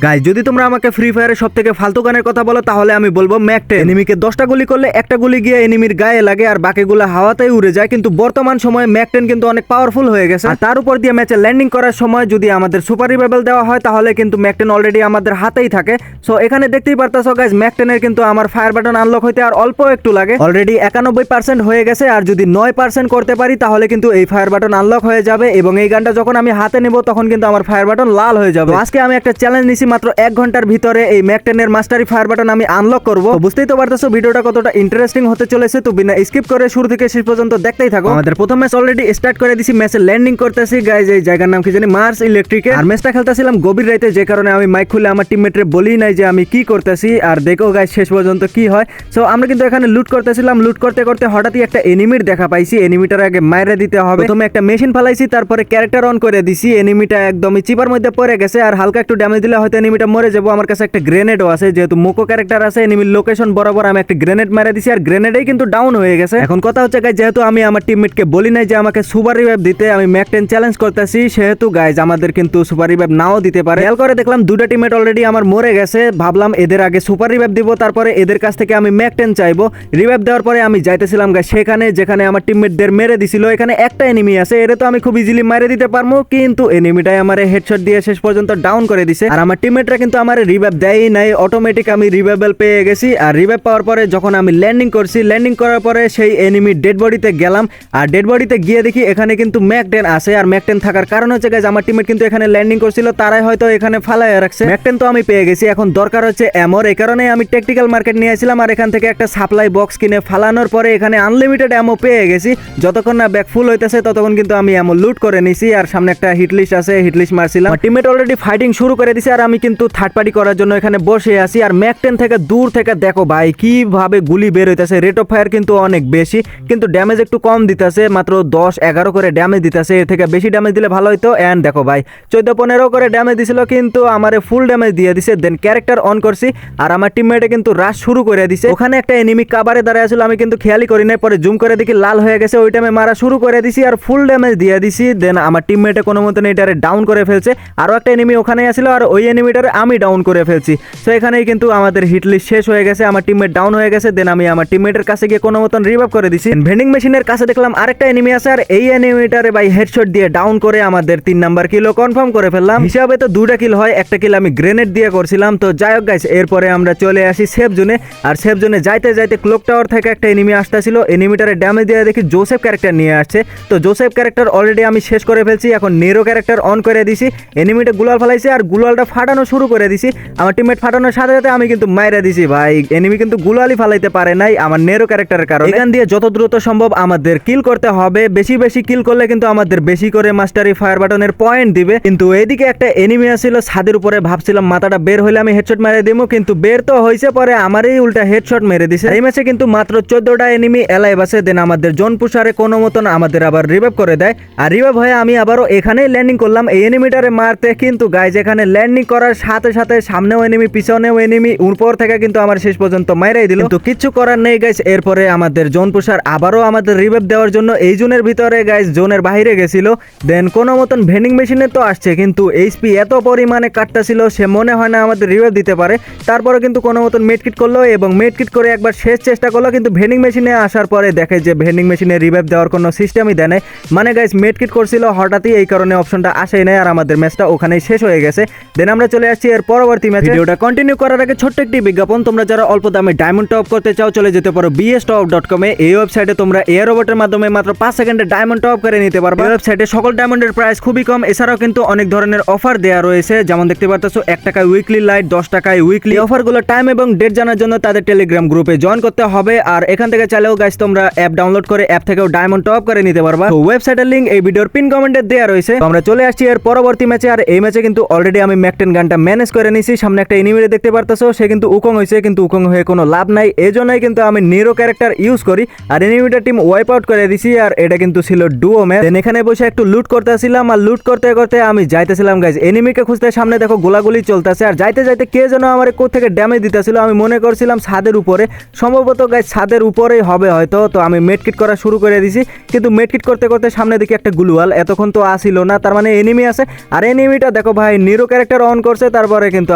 Guys যদি তোমরা আমাকে ফ্রি ফায়ারের সবথেকে ফালতু গানের কথা বলো তাহলে আমি বলবো ম্যাক 10। এনিমিকে 10টা গুলি করলে একটা গুলি গিয়ে এনিমির গায়ে লাগে আর বাকিগুলো হাওয়াতেই উড়ে যায়, কিন্তু বর্তমান সময়ে ম্যাক 10 কিন্তু অনেক পাওয়ারফুল হয়ে গেছে। আর তার উপর দিয়ে ম্যাচে ল্যান্ডিং করার সময় যদি আমাদের সুপার রিভাইভাল দেওয়া হয় তাহলে কিন্তু ম্যাক 10 অলরেডি আমাদের হাতেই থাকে। সো এখানে দেখতেই পারতাছো গাইস ম্যাক 10 এর কিন্তু আমার ফায়ার বাটন আনলক হইতে আর অল্প একটু লাগে, অলরেডি 91% হয়ে গেছে। আর যদি 9% করতে পারি তাহলে কিন্তু এই ফায়ার বাটন আনলক হয়ে যাবে এবং এই গানটা যখন আমি হাতে নেব তখন কিন্তু আমার ফায়ার বাটন লাল হয়ে যাবে। আজকে আমি একটা চ্যালেঞ্জ নিছি, মাত্র 1 ঘন্টার ভিতরে এই ম্যাক 10 এর মাস্টারি ফায়ার বাটন আমি আনলক করব। বুঝতেই তো পারতেছো ভিডিওটা কতটা ইন্টারেস্টিং হতে চলেছে, তো বিনা স্কিপ করে শুরু থেকে শেষ পর্যন্ত দেখতেই থাকো। আমাদের প্রথম ম্যাচ অলরেডি স্টার্ট করে দিছি, ম্যাচে ল্যান্ডিং করতেছি গাইজ। এই জায়গার নাম কি জানি, মার্স ইলেকট্রিক। আর ম্যাচটা খেলতেছিলাম গভীর রাতে, যে কারণে আমি মাইক খুলে আমার টিমমেটরে বলি নাই যে আমি কি করতেছি। আর দেখো গাইজ শেষ পর্যন্ত কি হয়। সো আমরা কিন্তু এখানে লুট করতেছিলাম, লুট করতে করতে হঠাৎই একটা এনিমির দেখা পাইছি। এনিমিটার আগে মাইরে দিতে হবে। প্রথমে একটা মেশিন ফালাইছি, তারপরে ক্যারেক্টার অন করে দিছি। এনিমিটা একদমই চিপার মধ্যে পড়ে গেছে, আর হালকা একটু ড্যামেজ দিলে হয়তো এনিমিটা মরে যাবো। আমার কাছে একটা গ্রেনেডও আছে, যেহেতু মোকো ক্যারেক্টার আছে এনিমির লোকেশন বরাবর আমি একটা গ্রেনেড মেরে দিছি, আর গ্রেনেডেই কিন্তু ডাউন হয়ে গেছে। এখন কথা হচ্ছে গাইজ, যেহেতু আমি আমার টিমমেটকে বলি নাই যে আমাকে সুপার রিভাইভ দিতে, আমি ম্যাক 10 চ্যালেঞ্জ করতেছি, সেহেতু গাইজ আমাদের কিন্তু সুপার রিভাইভ নাও দিতে পারে। খেয়াল করে দেখলাম দুটো টিমমেট অলরেডি আমার মরে গেছে। ভাবলাম এদের আগে সুপার রিভাইভ দিব, তারপরে এদের কাছ থেকে আমি ম্যাক 10 চাইবো। রিভাইভ দেওয়ার পরে আমি যাইতেছিলাম গাইজ সেখানে যেখানে আমার টিমমেটদের মেরে দিছিল। এখানে একটা এনিমি আছে, এর তো আমি খুব ইজিলি মেরে দিতে পারবো, কিন্তু এনিমিটাই আমার হেডশট দিয়ে শেষ পর্যন্ত ডাউন করে দিছে। আর আমার টিমমেটরা কিন্তু আমার রিভাইভ দেয়ই নাই, অটোমেটিক আমি রিভাইভেল পেয়ে গেছি। আর রিভাইভ পাওয়ার পরে যখন আমি ল্যান্ডিং করছি, ল্যান্ডিং করার পরে সেই এনিমি ডেড বডিতে গেলাম। আর ডেড বডিতে গিয়ে দেখি এখানে কিন্তু ম্যাক 10 আছে। আর ম্যাক 10 থাকার কারণ হচ্ছে গাইজ আমার টিমমেট কিন্তু এখানে ল্যান্ডিং করছিল, তারাই হয়তো এখানে ফালায় রাখছে। ম্যাক 10 তো আমি পেয়ে গেছি, এখন দরকার হচ্ছে অ্যামোর। এই কারণে আমি টেকটিক্যাল মার্কেট নিয়ে আসছিলাম, আর এখান থেকে একটা সাপ্লাই বক্স কিনে ফালানোর পরে এখানে আনলিমিটেড অ্যামো পেয়ে গেছি। যতক্ষণ না ব্যাগ ফুল হইতেছে ততক্ষণ কিন্তু আমি অ্যামো লুট করে নিছি। আর সামনে একটা হিটলিস্ট আছে, হিটলিস্ট মারছিলাম। টিমমেট অলরেডি ফাইটিং শুরু করে দিছে, আর আমি কিন্তু থার্ড পার্টি করার জন্য এখানে বসে আছি। আর ম্যাক 10 থেকে দূর থেকে দেখো ভাই কিভাবে গুলি বের হইতেছে। রেট অফ ফায়ার কিন্তু অনেক বেশি, কিন্তু ড্যামেজ একটু কম দিতেছে, মাত্র 10-11 করে ড্যামেজ দিতেছে। এর থেকে বেশি ড্যামেজ দিলে ভালো হইতো। এন্ড দেখো ভাই 14-15 করে ড্যামেজ দিছিল, কিন্তু আমারে ফুল ড্যামেজ দিয়ে দিছে। দেন ক্যারেক্টার অন করছি, আর আমার টিমমেটে কিন্তু রাশ শুরু করে দিছে। ওখানে একটা এনিমি কাবারে দাঁড়ায় আছিল, আমি কিন্তু খেয়ালই করি নাই, পরে জুম করে দেখি লাল হয়ে গেছে। ওই টাইমে মারা শুরু করে দিছি আর ফুল ড্যামেজ দিয়ে দিছি। দেন আমার টিমমেটে কোনো মতন এটারে ডাউন করে ফেলছে। আরো একটা এনিমি ওখানে আসছিল, আর ওই এনিমিটারে আমি ডাউন করে ফেলছি। তো এখানেই কিন্তু আমাদের হিটলিস্ট শেষ হয়ে গেছে, আমার টিমমেট ডাউন হয়ে গেছে। দেন আমি আমার টিমমেটের কাছে গিয়ে কোনো মতন রিভাইভ করে দিছি। ভেন্ডিং মেশিনের কাছে দেখলাম আরেকটা এনিমি আছে, আর এই এনিমিটারে ভাই হেডশট দিয়ে ডাউন করে আমাদের 3 নাম্বার কিলো কনফার্ম করে ফেললাম। হিসাবে তো 2টা কিল হয়, একটা কিল আমি গ্রেনেড দিয়ে করছিলাম। তো যাই হোক গাইস, এরপরে আমরা চলে আসি সেফ জোনে। আর সেফ জোনে যাইতে যাইতে ক্লক টাওয়ার থেকে একটা এনিমি আসতেছিল, এনিমিটারে ড্যামেজ দিয়ে দেখি জোসেফ ক্যারেক্টার নিয়ে আসছে। তো জোসেফ ক্যারেক্টার অলরেডি আমি শেষ করে ফেলছি। এখন নেরো ক্যারেক্টার অন করে দিছি, এনিমিটা গুলাল ফালাইছে, আর গুলালটা ফাটানো শুরু করে দিছি। আমার টিমমেট ফাটানোর সাথে সাথে আমি কিন্তু মাইরা দিছি ভাই। এনিমি কিন্তু গুলালই ফালাইতে পারে নাই আমার নেরো ক্যারেক্টারের কারণে। এখান দিয়ে যত দ্রুত সম্ভব আমাদের কিল করতে হবে, বেশি বেশি কিল করলে কিন্তু আমাদের বেশি করে মাস্টারি ফায়ার বাটনের পয়েন্ট দিবে। কিন্তু এইদিকে একটা এনিমি আসছিল ছাদের উপরে, ভাবছিলাম মাথাটা বের হইলে আমি হেডশট মেরে দিব, কিন্তু বের তো হয়েছে, পরে আমারই উল্টা হেডশট মেরে দিছে। এই ম্যাচে কিন্তু মাত্র 14টা এনিমি এলাইভ আছে। দেন আমাদের জোন পুশারে কোনো মতন আমাদের আবার রিভাইভ করে দেয়, আর রিভাইভ হয়ে আমি আবারও এখানেই ল্যান্ডিং করলাম এই এনিমিটারে মারতে। কিন্তু গাইজ এখানে ল্যান্ডিং করার সাথে সাথে সামনেও এনিমি পিছনেও এনিমি, উপর থেকে কিন্তু আমার শেষ পর্যন্ত মাইরাই দিল। কিন্তু কিচ্ছু করার নেই গাইজ। এরপরে আমাদের জোন পুশার আবারও আমাদের রিভাইভ দেওয়ার জন্য এই জোনের ভিতরে গাইজ জোনের বাইরে গেছিল। দেন কোনো মতন ভেন্ডিং মেশিনে তো আসছে, কিন্তু এইচপি এত পরিমাণে কাটতেছিল সে মনে হয় না আমাদের রিভাইভ দিতে পারে। তারপরে কিন্তু কোনো মতন মেডকিট করলো এবং মেডকিট করে একবার শেষ চেষ্টা করলো, কিন্তু ভেন্ডিং মেশিনে আসার পরে দেখে যে ভেন্ডিং মেশিনে রিভাইভ দেওয়ার কোনো সিস্টেমই দেয় নাই। মানে গাইজ মেডকিট করছিল হঠাৎই, এই কারণে অপশনটা আসেই নাই, আর আমাদের ম্যাচটা ওখানেই শেষ হয়ে গেছে। দেন আমরা চলে আসছি এর পরবর্তী ম্যাচে। ভিডিওটা কন্টিনিউ করার আগে ছোট্ট একটি বিজ্ঞাপন, তোমরা যারা অল্প দামে ডায়মন্ড টপ করতে চাও চলে যেতে পারো bstop.com এ। এই ওয়েবসাইটে তোমরা এয়ার রোবটের মাধ্যমে মাত্র 5 সেকেন্ডে ডায়মন্ড টপ করে নিতে পারবে। ওয়েবসাইটে সকল ডায়মন্ডের প্রাইস খুবই কম, এছাড়াও কিন্তু অনেক ধরনের অফার দেওয়া রয়েছে, যেমন দেখতে পারতেছো 1 টাকায় উইকলি লাইট, 10 টাকায় উইকলি। অফারগুলো টাইম এবং ডেট জানার জন্য তাদের টেলিগ্রাম গ্রুপে জয়েন করতে হবে। আর এখান থেকে চাইলেও গাইস তোমরা অ্যাপ ডাউনলোড করে অ্যাপ থেকেও ডায়মন্ড টপ করে নিতে পারবা। তো ওয়েবসাইটের লিংক এই ভিডিওর পিন কমেন্টে দেওয়া রয়েছে। তো আমরা চলে আসছি এর পরবর্তী ম্যাচে। আর এই ম্যাচে কিন্তু অলরেডি আমি ম্যাক 10 গানটা ম্যানেজ করে নিছি। সামনে একটা এনিমিরে দেখতে পারতেছো, সে কিন্তু উকং হয়েছে, কিন্তু উকং হয়ে কোনো লাভ নাই। এই জন্যই কিন্তু আমি নেরো ক্যারেক্টার ইউজ করি, আর এনিমিটার টিম ওয়াইপ আউট করে দিছি। আর এটা কিন্তু ছিল ডুও ম্যাচ। দেন এখানে বসে একটু লুট করতেছিলাম, আর লুট করতে করতে আমি যাইতেছিলাম গাইজ এনিমিকে খুঁজতে। সামনে দেখো গোলাগুলি চলতেছে, আর যাইতে যাইতে কে যেন আমার কোথা থেকে ড্যামেজ দিতেছিল। আমি মনে করছিলাম ছাদের উপরে, সম্ভবত গাইজ ছাদের উপরেই হবে হয়তো। তো আমি মেডকিট করা শুরু করে দিছি, কিন্তু মেডকিট করতে করতে সামনে দেখি একটা গ্লুয়াল, এতক্ষণ তো আসিল না, তার মানে এনিমি আছে। আর এনিমিটা দেখো ভাই নেরো ক্যারেক্টার অন করছে, তারপরে কিন্তু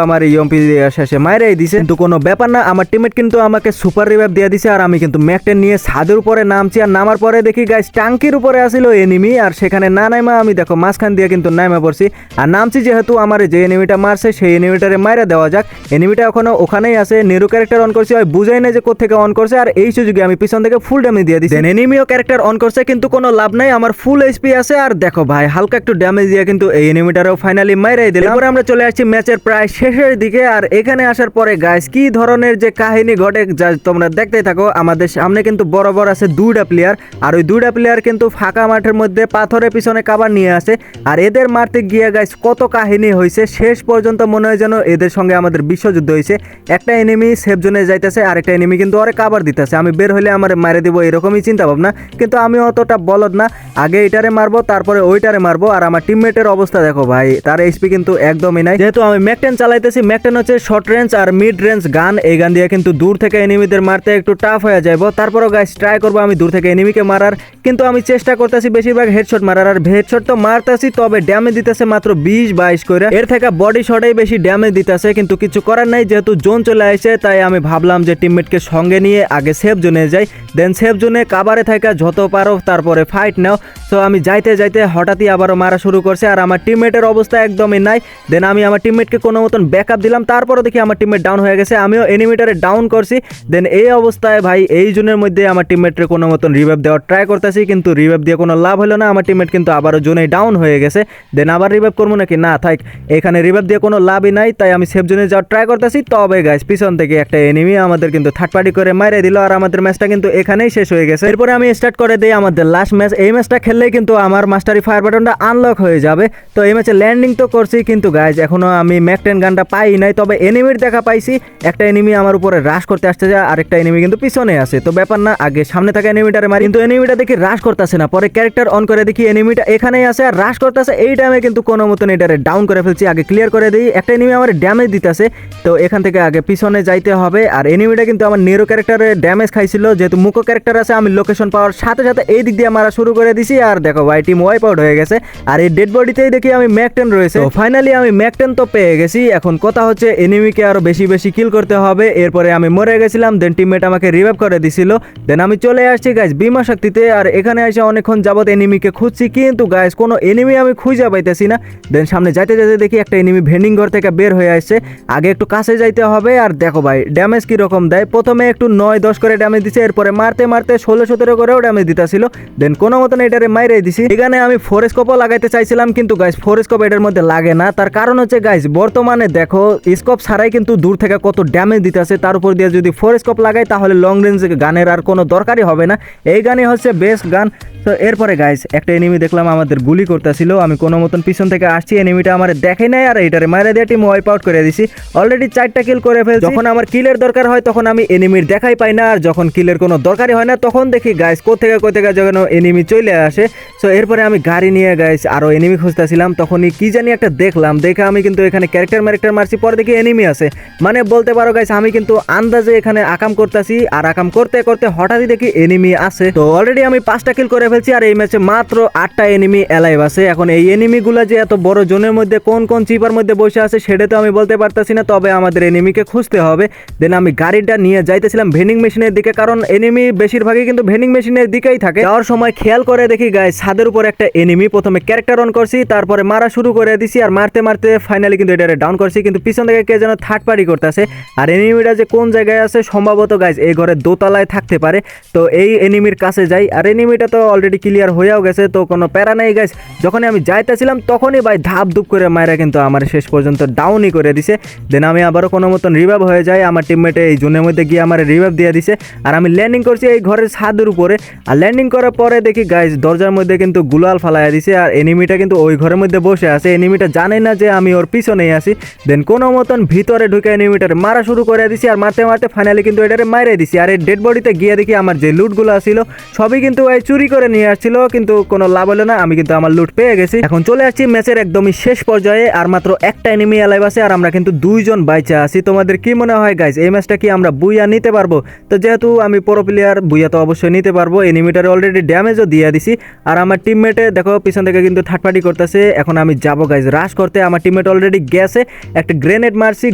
আমার ইএমপি শেষে মাইরাই দিছে। কিন্তু কোনো ব্যাপার না, আমার টিমমেট কিন্তু আমাকে সুপার রিভাইভ দিয়ে দিছে। আর আমি কিন্তু ম্যাকটেন নিয়ে ছাদের উপরে নামছি, আর নামার পরে দেখি গাইস টাঙ্কির উপরে আসিল এনিমি, আর সেখানে না নাইমা আমি দেখো মাঝখান দিয়ে কিন্তু নাইমা পড়ছি। আর নামছি যেহেতু আমার যে এনিমিটা মারছে সেই এনিমিটারে মাইরা দেওয়া যাক। এনিমিটা এখনো ওখানেই আছে, নেরু ক্যারেক্টার অন করছি, ওই বুঝাই না যে কোথেকে অন করছে। আর এই সুযোগে আমি পিছন থেকে ফুল ড্যামেজ দিয়ে দিছি। এনিমিও ক্যারেক্টার অন করছে কিন্তু কোনো লাভ নাই, আমার ফুল এইচপি আছে। আর দেখো ভাই হালকা একটু ড্যামেজ দিয়ে কিন্তু এই এনিমিটারও ফাইনালি মাইরাই দিলাম। এরপরে আমরা চলে আসছি ম্যাচের প্রায় শেষের দিকে। আর এখানে আসার পরে গাইস কি ধরনের যে কাহিনী ঘটে যা তোমরা দেখতেই থাকো। আমাদের সামনে কিন্তু বরাবর আছে দুইটা প্লেয়ার, আর ওই দুইটা প্লেয়ার কিন্তু ফাঁকা মাঠের মধ্যে পাথরের পিছনে কাভার নিয়ে আসে। আর এদের মারতে গিয়ে গাইস কত কাহিনী হয়েছে, শেষ পর্যন্ত মনে হয় যেন এদের সঙ্গে আমাদের বিশ্বযুদ্ধ হয়েছে। একটা এনিমি সেফ জোনে যাইতেছে, আরেকটা এনিমি কিন্তু ওরে কাভার দিতেছে। আমি বের হলে আমার মারে দিব এরকমই চিন্তা ভাবনা, কিন্তু আমি অতটা বলদ না, আগে এটারে মারবো তারপরে ওইটারে মারবো। আর আমার টিমমেটের অবস্থা দেখো ভাই, তার এইচপি কিন্তু একদমই নাই। যেহেতু আমি ম্যাকটেন চালাইতেছি, ম্যাকটেন হচ্ছে শর্ট রেঞ্জ আর মিড রেঞ্জ গান, এই গান দিয়ে কিন্তু দূর থেকে এনিমিদের মারতে একটু টাফ হয়ে যাবো। তারপরও গাইস ট্রাই করবো আমি দূর থেকে এনিমিকে মারার, কিন্তু আমি চেষ্টা করতেছি বেশিরভাগ হেডশট মারার। আর হেডশট তো মারতেছি, তবে ড্যামেজ দিতেছে মাত্র 20-22 করে, এর থেকে বডি শটেই বেশি ড্যামেজ দিতেছে। কিন্তু কিছু করার নাই, যেহেতু জোন চলে আসছে তাই আমি ভাবলাম যে টিমমেটকে সঙ্গে নিয়ে আগে সেফ জোনে যাই, দেন সেফ জোনে কাভারে থাকা যত পারো তারপরে ফাইট নাও। তো আমি যাইতে যাইতে হঠাৎই আবারও মারা শুরু করছে, আর আমার টিমমেটের অবস্থা একদমই নাই। দেন আমি আমার টিমমেটকে কোনো মতন ব্যাকআপ দিলাম, তারপরে দেখি আমার টিমমেট ডাউন হয়ে গেছে, আমিও এনিমিটারে ডাউন করছি। দেন এই অবস্থায় ভাই এই জোনের মধ্যে আমার টিমমেটের কোনো মতন রিভাইভ দেওয়ার ট্রাই করতেছি, কিন্তু রিভাইভ দিয়ে কোনো লাভ হলো না। আমার টিমমেট কিন্তু আবারও জোনে ডাউন হয়ে গেছে। দেন আবার রিভাইভ করবো নাকি, না থাক, এখানে রিভাইভ দিয়ে কোনো লাভই নাই, তাই আমি সেফ জোনে যাওয়ার ট্রাই করতেছি। তবে গাইস পিছন থেকে একটা এনিমি আমাদের কিন্তু থার্ড পার্টি করে মাইরে দিল, আর আমাদের ম্যাচটা কিন্তু এখানেই শেষ হয়ে গেছে। এরপরে আমি স্টার্ট করে দিই আমাদের লাস্ট ম্যাচ। এই ম্যাচটা খেললেই কিন্তু আমার মাস্টারি ফায়ার বাটনটা আনলক হয়ে যাবে। তো এই ম্যাচে ল্যান্ডিং তো করছি, কিন্তু গাইস এখনো আমি ম্যাকটেন গানটা পাই নাই। তবে এনিমির দেখা পাইছি, একটা এনিমি আমার উপরে রাশ করতে আসছে, আরেকটা এনিমি কিন্তু পিছনে আছে। তো ব্যাপার না, আগে সামনে থাকা এনিমিটারে মারি, কিন্তু এনিমিটা দেখি রাশ করতেছে না। পরে ক্যারেক্টার অন করে দেখি এনিমিটা এখানেই আছে আর রাশ করতেছে। এই টাইমে কিন্তু কোনো মতন এটারে ডাউন করে ফেলছি, আগে ক্লিয়ার করে দিই। একটা এনিমি আমার ড্যামেজ দিতেছে, তো এখান থেকে আগে পিছনে যাইতে হবে। আর এনিমিটা কিন্তু আমার নেরো ক্যারেক্টারে ড্যামেজ খাইছিল, যেহেতু মুখো ক্যারেক্টার আছে আমি লোকেশন পাওয়ার সাথে সাথে এই দিক দিয়ে মারা শুরু করে দিছি। আর দেখো ভাই টিম ওয়াইপ আউট হয়ে গেছে, আর এই ডেড বডিতেই দেখি আমি ম্যাকটেন রয়েছে। ফাইনালি আমি ম্যাকটেন তো পেয়ে গেছি। এখন কথা হচ্ছে এনিমিকে আরো বেশি বেশি কিল করতে হবে। এরপরে আমি মরে গেছিলাম, দেন টিমমেট আমাকে রিভাইভ করে দিছিল। দেন আমি চলে আসছি গাইস বিমা শক্তিতে, আর এখানে এসে অনেকক্ষণ যাবত এনিমিকে খুঁজছি, কিন্তু গাইস কোনো এনিমি আমি খুঁজে পাইতেছি না। দেন সামনে যাইতে যাইতে দেখি একটা এনিমি ভেন্ডিং ঘর থেকে বের হয়ে আসছে, আগে একটু কাছে যাইতে হবে। আর দেখো ভাই ড্যামেজ কিরকম দেয়, প্রথমে একটু 9-10 করে ড্যামেজ দিছে, এরপরে মারতে মারতে 16-17 করেও ড্যামেজ দিতেছিল। দেন কোনো মতন এটারে মাইরে দিছি। এখানে আমি ফোরেস্কোপও লাগাইতে চাইছিলাম, কিন্তু গাইস ফোরেস্কোপ এটার মধ্যে লাগে না। তার কারণ হচ্ছে গাইস বর্তমানে দেখো স্কোপ ছাড়াই কিন্তু দূর থেকে কত ড্যামেজ দিতেছে, তার উপর দিয়ে যদি ফোরেস্কোপ লাগাই তাহলে লং রেঞ্জ গানের আর কোনো দরকারই হবে না। এই গানই হচ্ছে বেস্ট গান। তো এরপরে গাইস একটা এনিমি দেখলাম আমাদের গুলি করতেছিল, আমি কোনো মতন পিছন থেকে আসছি, এনিমিটা আমার দেখে নাই, আর এইটারে মারে দিয়ে টিম ওয়াইপ আউট করে দিছি। অলরেডি 4টা কিল করে ফেলছি। যখন আমার কিলের দরকার হয় তখন আমি এনিমির দেখাই পাই না, আর যখন কিলের কোনো দরকারই হয় না তখন দেখি গাইস কোথেকে যখন এনিমি চলে আসে। সো এরপরে আমি গাড়ি নিয়ে গাইস আরো এনিমি খুঁজতেছিলাম, তখনই কি জানি একটা দেখলাম, দেখে আমি কিন্তু এখানে ক্যারেক্টার মারছি, পরে দেখি এনিমি আছে। মানে বলতে পারো গাইস আমি কিন্তু আন্দাজে এখানে আকাম করতেছি, আর আকাম করতে করতে হঠাৎই দেখি এনিমি আছে। তো অলরেডি আমি 5টা কিল করে ফেলছি, আর এই ম্যাচে মাত্র 8টা এনিমি অ্যালাইভ আছে। এখন এই এনিমিগুলা যে এত বড় জোনের মধ্যে কোন কোন চিপার মধ্যে বসে আছে সেটা তো আমি বলতে পারতাছি না, তবে আমাদের এনিমিকে খুঁজতে হবে। দেন আমি গাড়িটা নিয়ে যাইতেছিলাম ভেন্ডিং মেশিনের দিকে, কারণ এনিমি বেশিরভাগই কিন্তু ভেন্ডিং মেশিনের দিকেই থাকে। যাওয়ার সময় খেয়াল করে দেখি গাইস ছাদের উপর একটা এনিমি, প্রথমে ক্যারেক্টার অন করছি, তারপরে মারা শুরু করে দিছি, আর মারতে মারতে ফাইনালি কিন্তু এটারে ডাউন করছি, কিন্তু পিছন থেকে কে যেন থার্ড পার্টি করতেছে। আর এনিমিটা যে কোন জায়গায় আছে সম্ভবত গাইস এই ঘরের দোতলায় থাকতে পারে। তো এই এনিমির কাছে যাই, আর এনিমিটা তো অলরেডি ক্লিয়ার হয়েও গেছে, তো কোনো প্যারা নাই গাইস। যখনই আমি যাইতেছিলাম তখনই ভাই ধাপ ধুপ করে মায়েরা কিন্তু আমার শেষ পর্যন্ত ডাউনই করে দিছে। দেন আমি আবারও কোনো মতন রিভাইভ হয়ে যায়, আমার টিমমেটে এই জোনের মধ্যে গিয়ে আমার রিভাইভ দিয়ে দিছে, আর আমি ল্যান্ডিং করছি এই ঘরের ছাদের উপরে। আর ল্যান্ডিং করার পরে দেখি গাইস দরজার মধ্যে কিন্তু গুলাল ফালাইয়া দিছে, আর এনিমিটা কিন্তু ওই ঘরের মধ্যে বসে আছে। এনিমিটা জানে না যে আমি ওর পিছনেই আছি। দেন কোনো মতন ভিতরে ঢুকে এনিমিটার মারা শুরু করে দিছি, আর মারতে মারতে ফাইনালি কিন্তু এটারে মাইরে দিছি। আর এই ডেড বডিতে গিয়ে দেখি আমার যে লুটগুলো ছিল সবই কিন্তু চুরি করে নিয়ে আসছিল কিন্তু কোনো লাভ হলো না, আমি কিন্তু আমার লুট পেয়ে গেছি। এখন চলে আসছি ম্যাচের একদমই শেষ পর্যায়ে, আর মাত্র একটা এনিমি অ্যালাইভ আছে আর আমরা কিন্তু 2 জন বাইচা আছি। তোমাদের কি মনে হয় গাইস, এই ম্যাচটা কি আমরা বুইয়া নিতে পারবো? তো যেহেতু আমি প্রো প্লেয়ার, বুইয়া তো অবশ্যই নিতে পারবো। এনিমিটারে অলরেডি ড্যামেজও দিয়ে দিছি, আর আমার টিমমেটে দেখো পিছন থেকে কিন্তু থার্ড পার্টি করতেছে। এখন আমি যাবো গাইস রাশ করতে, আমার টিমমেট অলরেডি গেছে, একটা গ্রেনেড মারছি,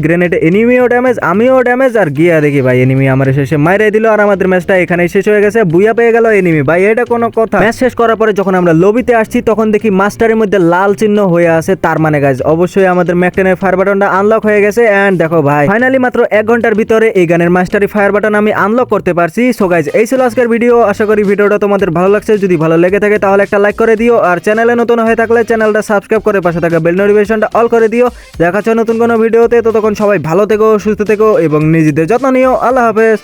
গ্রেনেডে এনিমিও ড্যামেজ, আমিও ড্যামেজ, আর গিয়া দেখি ভাই এনিমি আমার শেষে মাইরে দিল, আর আমাদের ম্যাচটা এখানেই শেষ হয়ে গেছে। বুইয়া পেয়ে গেল এনিমি, ভাই এটা কোনো কথা? ম্যাচ শেষ করার পরে যখন আমরা লবিতে আসছি তখন দেখি মাস্টারের মধ্যে লাল চিহ্ন হয়ে আছে, তার মানে গাইস অবশ্যই আমাদের ম্যাকটেনের ফায়ার বাটনটা আনলক হয়ে গেছে। এন্ড দেখো ভাই ফাইনালি মাত্র 1 ঘন্টার ভিতরে এই গানের মাস্টারি ফায়ার বাটন আমি আনলক করতে পারছি। সো গাইস এই ছিল আজকের ভিডিও, আশা করি ভিডিওটা তোমাদের ভালো লাগছে। যদি ভালো লেগে থাকে তাহলে একটা লাইক করে দিও, আর চ্যানেলে নতুন হয়ে থাকলে চ্যানেলটা সাবস্ক্রাইব করে পাশে থাকা বেল নোটিফিকেশনটা অল করে দিও। দেখা হচ্ছে নতুন কোনো ভিডিওতে, ততক্ষণ সবাই ভালো থেকো, সুস্থ থেকো এবং নিজেদের যত্ন নিও। আল্লাহ হাফেজ।